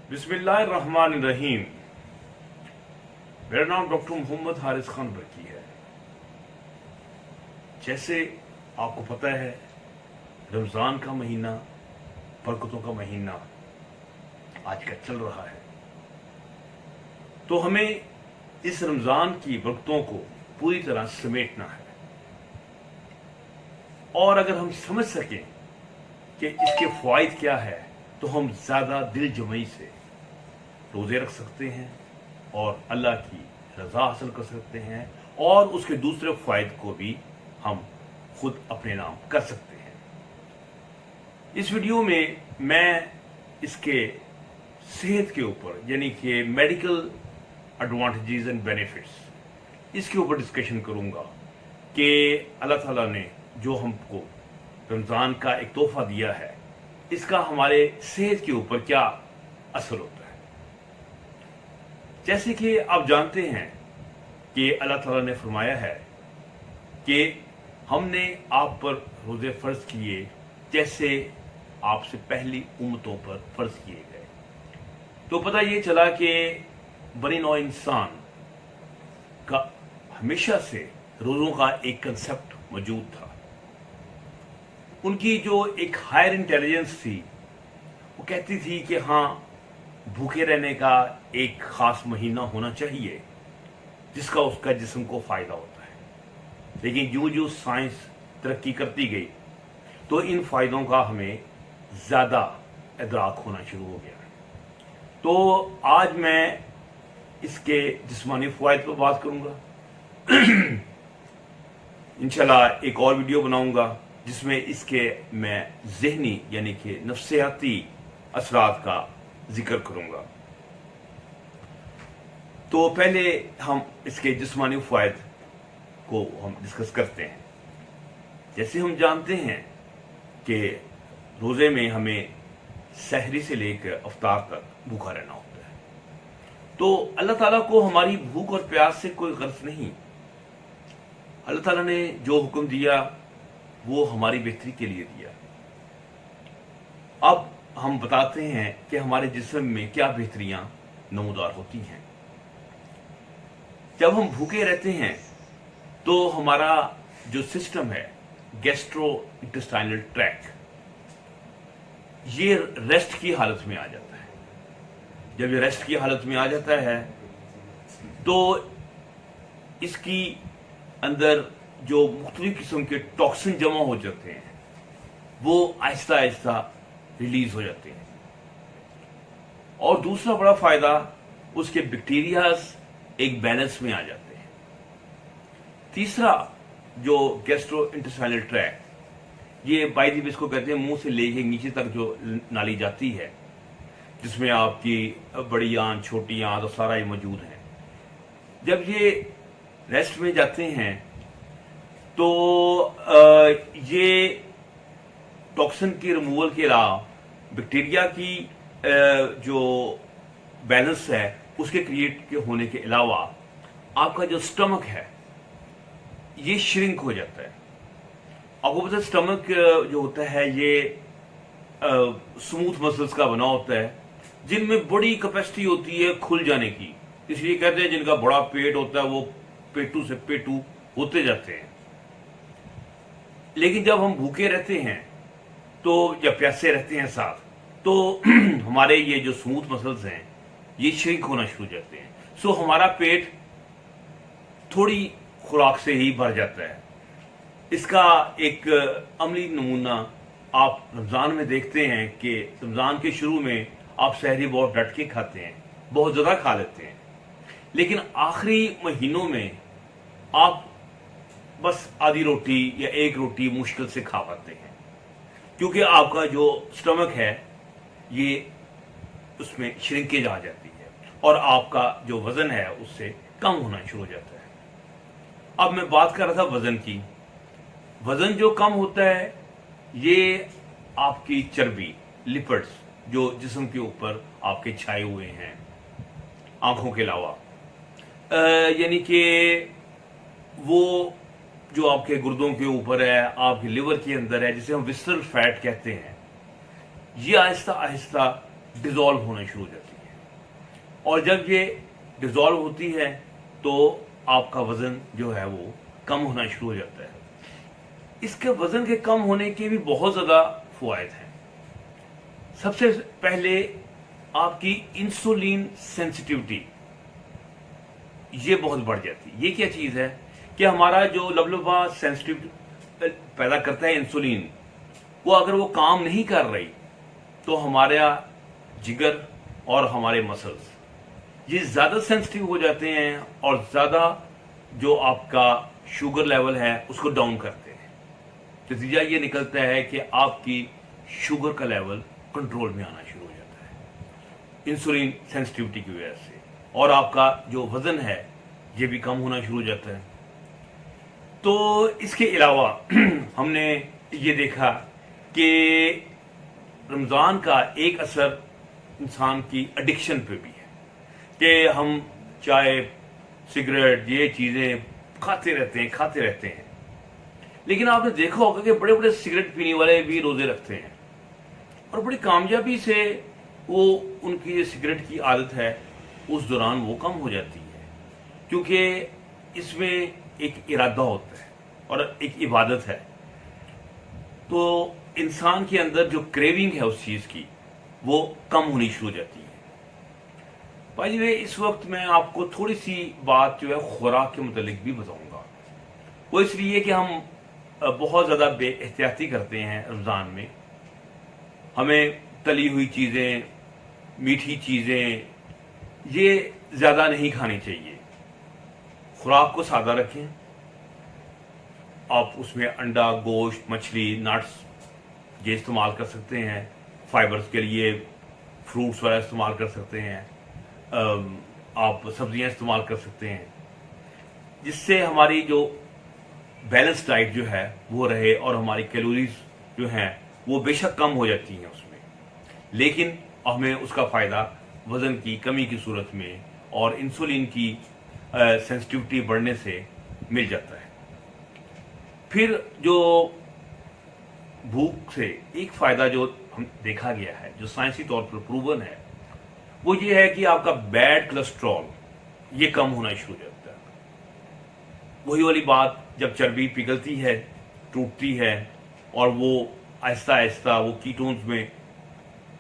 बिस्मिल्लाहिर्रहमानिर्रहीम। मेरा नाम डॉक्टर मोहम्मद हारिस खान बरकी है। जैसे आपको पता है, रमज़ान का महीना, बरकतों का महीना आज का चल रहा है, तो हमें इस रमज़ान की बरकतों को पूरी तरह समेटना है। और अगर हम समझ सकें कि इसके फ़वाइद क्या है, तो हम ज़्यादा दिल जमई से रोज़े रख सकते हैं और अल्लाह की रज़ा हासिल कर सकते हैं, और उसके दूसरे फ़वाइद को भी हम खुद अपने नाम कर सकते हैं। इस वीडियो में मैं इसके सेहत के ऊपर, यानी कि मेडिकल एडवांटेजेस एंड बेनिफिट्स, इसके ऊपर डिस्कशन करूंगा कि अल्लाह ताला ने जो हमको रमज़ान का एक तोहफा दिया है, इसका हमारे सेहत के ऊपर क्या असर होता है। जैसे कि आप जानते हैं कि अल्लाह ताला ने फरमाया है कि हमने आप पर रोज़े फ़र्ज किए जैसे आपसे पहली उम्मतों पर फ़र्ज किए गए। तो पता ये चला कि बनी नौ इंसान का हमेशा से रोज़ों का एक कंसेप्ट मौजूद था। उनकी जो एक हायर इंटेलिजेंस थी, वो कहती थी कि हाँ, भूखे रहने का एक ख़ास महीना होना चाहिए जिसका उसका जिस्म को फ़ायदा होता है। लेकिन यूँ जो साइंस तरक्की करती गई, तो इन फ़ायदों का हमें ज़्यादा इदराक होना शुरू हो गया। तो आज मैं इसके जिस्मानी फ़वाइद पर बात करूँगा। इंशाल्लाह एक और वीडियो बनाऊँगा जिसमें इसके मैं ज़हनी यानी कि नफ्सियाती असरात का जिक्र करूँगा। तो पहले हम इसके जिस्मानी फ़वाइद को हम डिस्कस करते हैं। जैसे हम जानते हैं कि रोज़े में हमें सहरी से लेकर अफ्तार तक भूखा रहना होता है। तो अल्लाह ताला को हमारी भूख और प्यास से कोई गर्ज नहीं। अल्लाह ताला ने जो हुक्म दिया वो हमारी बेहतरी के लिए दिया। अब हम बताते हैं कि हमारे जिस्म में क्या बेहतरियां नमूदार होती हैं। जब हम भूखे रहते हैं तो हमारा जो सिस्टम है, गैस्ट्रो इंटेस्टाइनल ट्रैक्ट, ये रेस्ट की हालत में आ जाता है। जब ये रेस्ट की हालत में आ जाता है तो इसकी अंदर जो मुख्तलिफ किस्म के टॉक्सिन जमा हो जाते हैं, वो आहिस्ता आहिस्ता रिलीज हो जाते हैं। और दूसरा बड़ा फायदा, उसके बैक्टीरियाज एक बैलेंस में आ जाते हैं। तीसरा, जो गैस्ट्रो इंटेस्टाइनल ट्रैक्ट, ये बाय द वे इसको कहते हैं मुंह से लेके नीचे तक जो नाली जाती है, जिसमें आपकी बड़ी आंत, छोटी आंत और सारा ये मौजूद है। जब ये रेस्ट में जाते हैं तो ये टॉक्सिन की रिमूवल के अलावा बैक्टीरिया की जो बैलेंस है उसके क्रिएट के होने के अलावा आपका जो स्टमक है ये श्रिंक हो जाता है। आपको पता है स्टमक जो होता है ये स्मूथ मसल्स का बना होता है, जिनमें बड़ी कैपेसिटी होती है खुल जाने की। इसलिए कहते हैं जिनका बड़ा पेट होता है वो पेटू से पेटू होते जाते हैं। लेकिन जब हम भूखे रहते हैं तो या प्यासे रहते हैं साथ, तो हमारे ये जो स्मूथ मसल्स हैं ये श्रिंक होना शुरू हो जाते हैं। सो हमारा पेट थोड़ी खुराक से ही भर जाता है। इसका एक अमली नमूना आप रमज़ान में देखते हैं कि रमज़ान के शुरू में आप सहरी बहुत डट के खाते हैं, बहुत ज़्यादा खा लेते हैं, लेकिन आखिरी महीनों में आप बस आधी रोटी या एक रोटी मुश्किल से खा पाते हैं, क्योंकि आपका जो स्टमक है ये उसमें श्रिंकेज आ जाती है और आपका जो वजन है उससे कम होना शुरू हो जाता है। अब मैं बात कर रहा था वजन की। वजन जो कम होता है ये आपकी चर्बी, लिपिड्स, जो जिस्म के ऊपर आपके छाए हुए हैं आंखों के अलावा, यानी कि वो जो आपके गुर्दों के ऊपर है, आपके लिवर के अंदर है, जिसे हम विसरल फैट कहते हैं, ये आहिस्ता आहिस्ता डिसॉल्व होना शुरू हो जाती है, और जब ये डिसॉल्व होती है तो आपका वजन जो है वो कम होना शुरू हो जाता है। इसके वजन के कम होने के भी बहुत ज्यादा फायदे हैं। सबसे पहले आपकी इंसुलिन सेंसिटिविटी ये बहुत बढ़ जाती है। ये क्या चीज है कि हमारा जो लबलबा सेंसिटिव पैदा करता है इंसुलिन, वो अगर वो काम नहीं कर रही तो हमारा जिगर और हमारे मसल्स ये ज्यादा सेंसिटिव हो जाते हैं और ज्यादा जो आपका शुगर लेवल है उसको डाउन करते हैं। नतीजा ये निकलता है कि आपकी शुगर का लेवल कंट्रोल में आना शुरू हो जाता है इंसुलिन सेंसिटिविटी की वजह से, और आपका जो वजन है ये भी कम होना शुरू हो जाता है। तो इसके अलावा हमने ये देखा कि रमज़ान का एक असर इंसान की एडिक्शन पे भी है कि हम चाय सिगरेट ये चीज़ें खाते रहते हैं। लेकिन आपने देखा होगा कि बड़े बड़े सिगरेट पीने वाले भी रोजे रखते हैं और बड़ी कामयाबी से वो उनकी जो सिगरेट की आदत है उस दौरान वो कम हो जाती है, क्योंकि इसमें एक इरादा होता है और एक इबादत है। तो इंसान के अंदर जो क्रेविंग है उस चीज की वो कम होनी शुरू हो जाती है। भाई वे इस वक्त मैं आपको थोड़ी सी बात जो है खुराक के मुतालिक भी बताऊंगा। वो इसलिए कि हम बहुत ज्यादा बेएहतियाती करते हैं रमजान में। हमें तली हुई चीजें, मीठी चीजें ये ज्यादा नहीं खानी चाहिए। खुराक को सादा रखें। आप उसमें अंडा, गोश्त, मछली, नट्स ये इस्तेमाल कर सकते हैं। फाइबर्स के लिए फ्रूट्स वगैरह इस्तेमाल कर सकते हैं। आप सब्जियां इस्तेमाल कर सकते हैं, जिससे हमारी जो बैलेंस डाइट जो है वो रहे और हमारी कैलोरीज जो हैं वो बेशक कम हो जाती हैं उसमें, लेकिन हमें उसका फायदा वजन की कमी की सूरत में और इंसुलिन की सेंसिटिविटी बढ़ने से मिल जाता है। फिर जो भूख से एक फायदा जो हम देखा गया है, जो साइंसी तौर पर प्रूवन है, वो ये है कि आपका बैड कोलेस्ट्रॉल ये कम होना शुरू हो जाता है। वही वाली बात, जब चर्बी पिघलती है, टूटती है और वो आहिस्ता आहिस्ता वो कीटोन्स में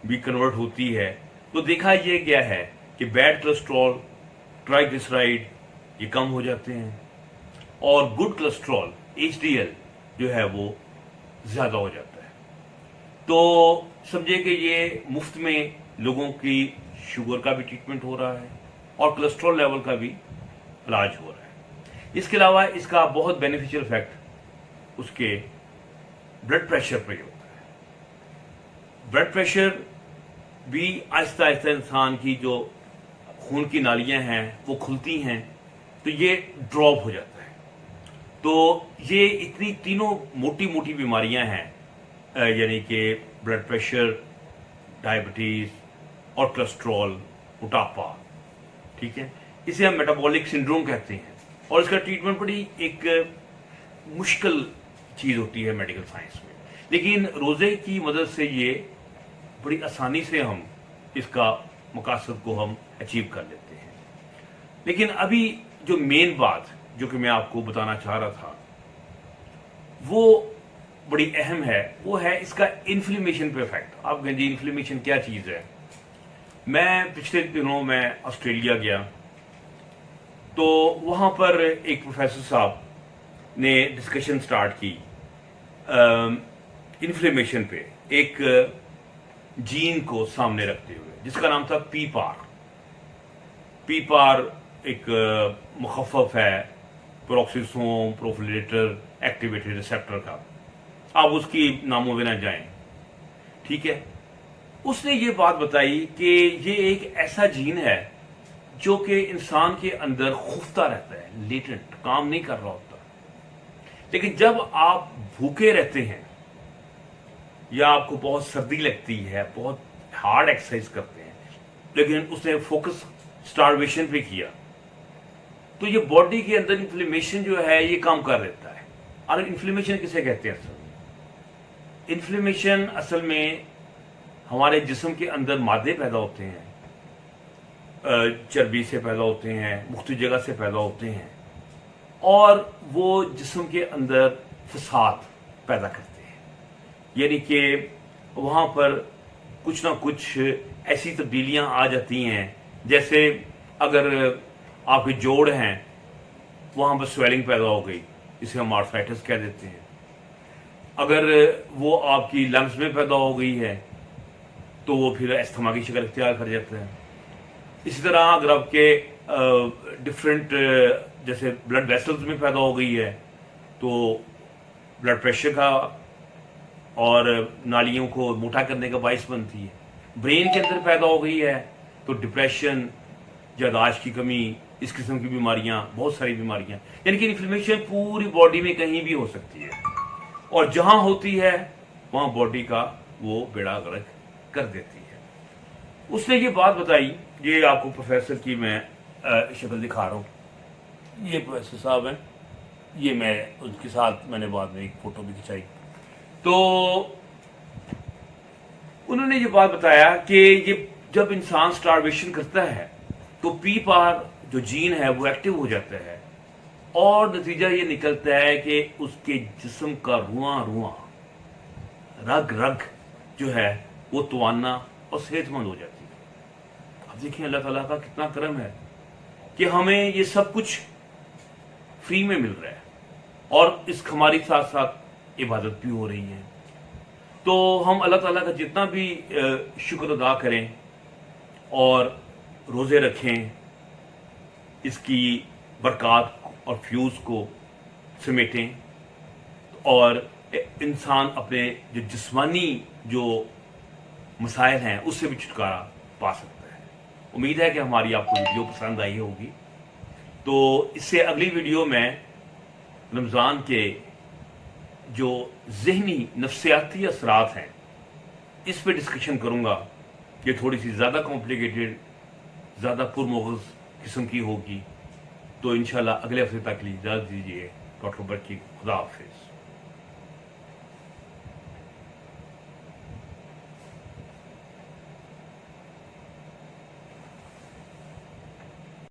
भी कन्वर्ट होती है, तो देखा ये गया है कि बैड कोलेस्ट्रॉल, ट्राइग्लिसराइड ये कम हो जाते हैं और गुड कोलेस्ट्रॉल HDL जो है वो ज्यादा हो जाता है। तो समझे कि ये मुफ्त में लोगों की शुगर का भी ट्रीटमेंट हो रहा है और कोलेस्ट्रॉल लेवल का भी इलाज हो रहा है। इसके अलावा इसका बहुत बेनिफिशियल इफेक्ट उसके ब्लड प्रेशर पर होता है। ब्लड प्रेशर भी आहिस्ता आहिस्ता इंसान की जो खून की नालियां हैं वो खुलती हैं तो ये ड्रॉप हो जाता है। तो ये इतनी तीनों मोटी मोटी बीमारियां हैं, यानी कि ब्लड प्रेशर, डायबिटीज और कोलेस्ट्रॉल, मोटापा, ठीक है, इसे हम मेटाबॉलिक सिंड्रोम कहते हैं। और इसका ट्रीटमेंट बड़ी एक मुश्किल चीज होती है मेडिकल साइंस में, लेकिन रोजे की मदद से ये बड़ी आसानी से हम इसका मकासद को हम अचीव कर लेते हैं। लेकिन अभी जो मेन बात जो कि मैं आपको बताना चाह रहा था वो बड़ी अहम है, वो है इसका इन्फ्लेमेशन पे इफेक्ट। आप कहें जी इन्फ्लेमेशन क्या चीज है। मैं पिछले दिनों मैं ऑस्ट्रेलिया गया, तो वहां पर एक प्रोफेसर साहब ने डिस्कशन स्टार्ट की इन्फ्लेमेशन पे, एक जीन को सामने रखते हुए, जिसका नाम था पीपार। पीपार एक मुखफ़फ़ है पेरोक्सिसोम प्रोफिलेटर एक्टिवेटेड रिसेप्टर का, आप उसकी नामों में ना जाएं, ठीक है। उसने ये बात बताई कि ये एक ऐसा जीन है जो कि इंसान के अंदर खुफता रहता है, लेटेंट, काम नहीं कर रहा होता। लेकिन जब आप भूखे रहते हैं या आपको बहुत सर्दी लगती है, बहुत हार्ड एक्सरसाइज करते हैं, लेकिन उसने फोकस स्टार्वेशन पे किया, तो ये बॉडी के अंदर इन्फ्लेमेशन जो है ये काम कर देता है। और इन्फ्लेमेशन किसे कहते हैं? असल में इन्फ्लेमेशन असल में ہمارے جسم کے اندر مادے پیدا ہوتے ہیں، چربی سے پیدا ہوتے ہیں، مختلف جگہ سے پیدا ہوتے ہیں، اور وہ جسم کے اندر فساد پیدا کرتے ہیں، یعنی کہ وہاں پر کچھ نہ کچھ ایسی تبدیلیاں آ جاتی ہیں، جیسے اگر آپ کے جوڑ ہیں وہاں پر سویلنگ پیدا ہو گئی، اسے ہم آرتھرائٹس کہہ دیتے ہیں۔ اگر وہ آپ کی لنگس میں پیدا ہو گئی ہے تو وہ پھر استھما کی شکل اختیار کر جاتا ہے۔ اسی طرح اگر آپ کے ڈفرینٹ جیسے بلڈ ویسلز میں پیدا ہو گئی ہے تو بلڈ پریشر کا اور نالیوں کو موٹا کرنے کا باعث بنتی ہے۔ برین کے اندر پیدا ہو گئی ہے تو ڈپریشن، یاداشت کی کمی، اس قسم کی بیماریاں، بہت ساری بیماریاں، یعنی کہ انفلیمیشن پوری باڈی میں کہیں بھی ہو سکتی ہے، اور جہاں ہوتی ہے وہاں باڈی کا وہ بیڑا غرق کر دیتی ہے۔ اس نے یہ بات بتائی، یہ آپ کو پروفیسر کی میں شکل دکھا رہا ہوں، یہ پروفیسر صاحب ہیں، یہ میں ان کے ساتھ میں نے بعد میں ایک فوٹو بھی کھنچائی۔ تو انہوں نے یہ بات بتایا کہ یہ جب انسان سٹارویشن کرتا ہے تو پی پار جو جین ہے وہ ایکٹیو ہو جاتا ہے، اور نتیجہ یہ نکلتا ہے کہ اس کے جسم کا رواں رواں، رگ رگ جو ہے وہ توانا اور صحت مند ہو جاتی ہے۔ اب دیکھیں اللہ تعالیٰ کا کتنا کرم ہے کہ ہمیں یہ سب کچھ فری میں مل رہا ہے، اور اس ہماری ساتھ ساتھ عبادت بھی ہو رہی ہے۔ تو ہم اللہ تعالیٰ کا جتنا بھی شکر ادا کریں اور روزے رکھیں، اس کی برکات اور فیوز کو سمیٹیں، اور انسان اپنے جو جسمانی جو مسائل ہیں اس سے بھی چھٹکارا پا سکتا ہے۔ امید ہے کہ ہماری آپ کو ویڈیو پسند آئی ہوگی، تو اس سے اگلی ویڈیو میں رمضان کے جو ذہنی نفسیاتی اثرات ہیں اس پہ ڈسکشن کروں گا۔ یہ تھوڑی سی زیادہ کمپلیکیٹڈ، زیادہ پرمغز قسم کی ہوگی، تو انشاءاللہ اگلے ہفتے تک کے لیے اجازت دیجیے۔ ڈاکٹر برکی، خدا حافظ۔